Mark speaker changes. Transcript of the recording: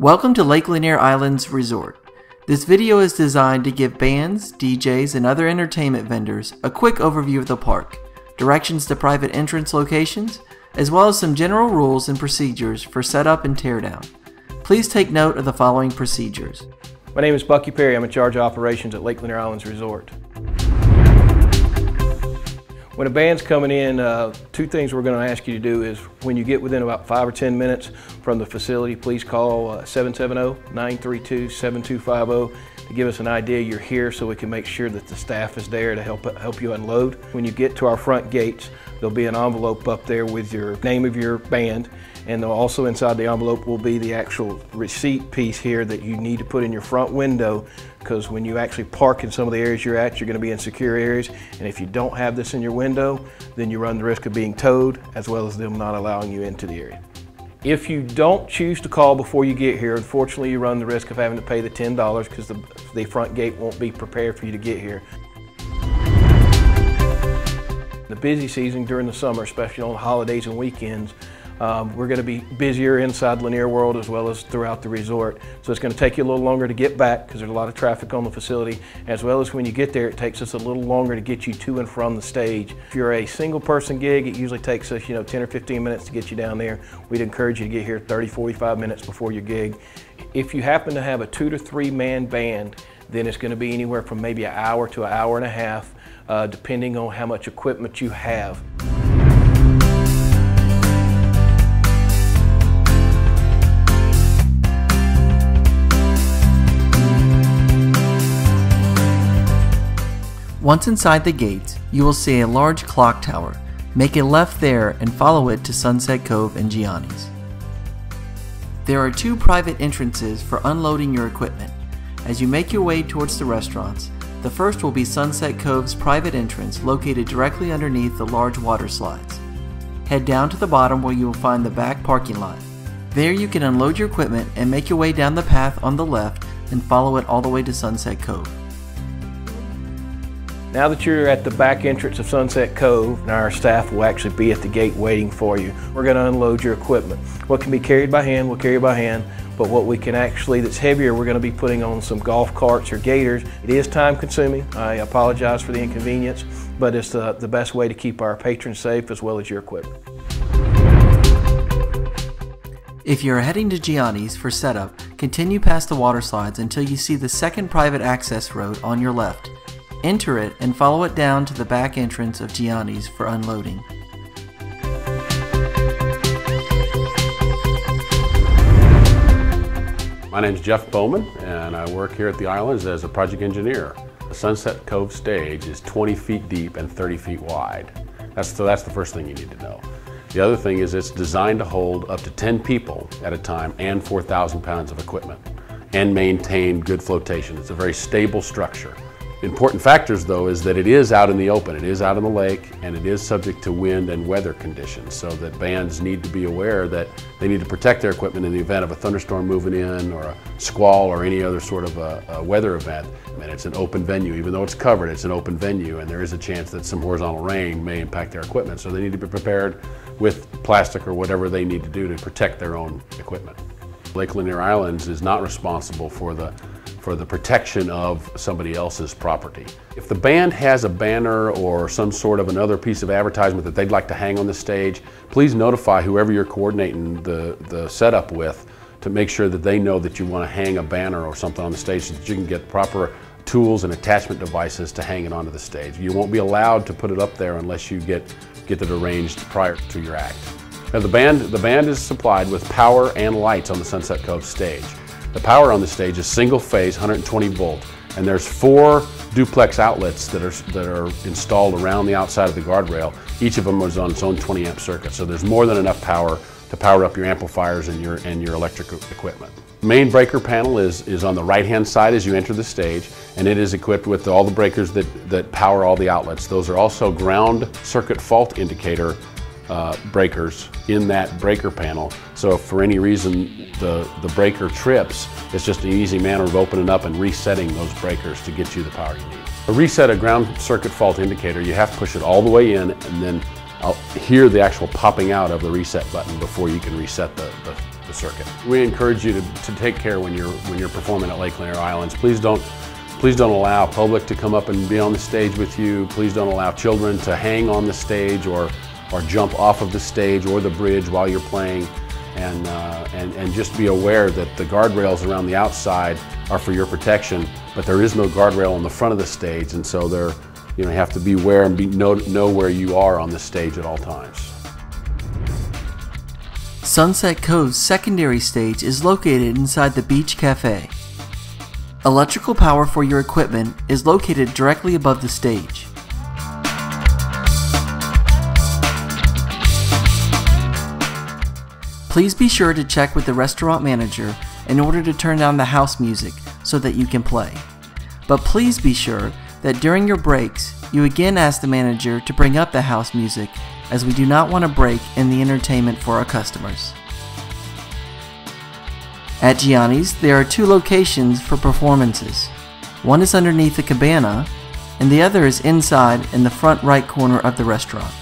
Speaker 1: Welcome to Lake Lanier Islands Resort. This video is designed to give bands, DJs, and other entertainment vendors a quick overview of the park, directions to private entrance locations, as well as some general rules and procedures for setup and teardown. Please take note of the following procedures.
Speaker 2: My name is Bucky Perry. I'm in charge of operations at Lake Lanier Islands Resort. When a band's coming in, two things we're going to ask you to do is when you get within about 5 or 10 minutes from the facility, please call 770-932-7250 to give us an idea you're here so we can make sure that the staff is there to help you unload. When you get to our front gates, there'll be an envelope up there with your name of your band, and also inside the envelope will be the actual receipt piece here that you need to put in your front window, because when you actually park in some of the areas you're at, you're going to be in secure areas, and if you don't have this in your window, then you run the risk of being towed as well as them not allowing you into the area. If you don't choose to call before you get here, unfortunately you run the risk of having to pay the $10 because the front gate won't be prepared for you to get here. The busy season during the summer, especially on holidays and weekends, we're going to be busier inside Lanier World as well as throughout the resort. So it's going to take you a little longer to get back because there's a lot of traffic on the facility, as well as when you get there it takes us a little longer to get you to and from the stage. If you're a single person gig, it usually takes us 10 or 15 minutes to get you down there. We'd encourage you to get here 30-45 minutes before your gig. If you happen to have a 2 to 3 man band, then it's going to be anywhere from maybe an hour to an hour and a half, depending on how much equipment you have.
Speaker 1: Once inside the gates, you will see a large clock tower. Make a left there and follow it to Sunset Cove and Gianni's. There are 2 private entrances for unloading your equipment. As you make your way towards the restaurants, the first will be Sunset Cove's private entrance located directly underneath the large water slides. Head down to the bottom where you will find the back parking lot. There you can unload your equipment and make your way down the path on the left and follow it all the way to Sunset Cove.
Speaker 2: Now that you're at the back entrance of Sunset Cove, our staff will actually be at the gate waiting for you. We're going to unload your equipment. What can be carried by hand, we'll carry by hand, but what we can actually, that's heavier, we're going to be putting on some golf carts or gators. It is time consuming. I apologize for the inconvenience, but it's the best way to keep our patrons safe as well as your equipment.
Speaker 1: If you're heading to Gianni's for setup, continue past the water slides until you see the second private access road on your left. Enter it and follow it down to the back entrance of Gianni's for unloading.
Speaker 3: My name is Jeff Bowman and I work here at the Islands as a project engineer. The Sunset Cove stage is 20 feet deep and 30 feet wide. That's the first thing you need to know. The other thing is it's designed to hold up to 10 people at a time and 4,000 pounds of equipment and maintain good flotation. It's a very stable structure. Important factors though is that it is out in the open, it is out in the lake, and it is subject to wind and weather conditions, so that bands need to be aware that they need to protect their equipment in the event of a thunderstorm moving in or a squall or any other sort of a weather event. And it's an open venue, even though it's covered, it's an open venue, and there is a chance that some horizontal rain may impact their equipment, so they need to be prepared with plastic or whatever they need to do to protect their own equipment. Lake Lanier Islands is not responsible for the protection of somebody else's property. If the band has a banner or some sort of another piece of advertisement that they'd like to hang on the stage, please notify whoever you're coordinating the setup with to make sure that they know that you want to hang a banner or something on the stage so that you can get proper tools and attachment devices to hang it onto the stage. You won't be allowed to put it up there unless you get it arranged prior to your act. Now the band is supplied with power and lights on the Sunset Cove stage. The power on the stage is single phase, 120 volt, and there's 4 duplex outlets that are installed around the outside of the guardrail. Each of them is on its own 20 amp circuit, so there's more than enough power to power up your amplifiers and your electric equipment. The main breaker panel is on the right hand side as you enter the stage, and it is equipped with all the breakers that power all the outlets. Those are also ground circuit fault indicator breakers in that breaker panel. So if for any reason the breaker trips, it's just an easy manner of opening up and resetting those breakers to get you the power you need. To reset a ground circuit fault indicator, you have to push it all the way in and then hear the actual popping out of the reset button before you can reset the the circuit. We encourage you to take care when you're performing at Lake Lanier Islands. Please don't allow public to come up and be on the stage with you. Please don't allow children to hang on the stage or jump off of the stage or the bridge while you're playing. And just be aware that the guardrails around the outside are for your protection, but there is no guardrail on the front of the stage, and so you have to be aware and know where you are on the stage at all times.
Speaker 1: Sunset Cove's secondary stage is located inside the beach cafe. Electrical power for your equipment is located directly above the stage. Please be sure to check with the restaurant manager in order to turn down the house music so that you can play. But please be sure that during your breaks, you again ask the manager to bring up the house music, as we do not want a break in the entertainment for our customers. At Gianni's, there are 2 locations for performances. One is underneath the cabana, and the other is inside in the front right corner of the restaurant.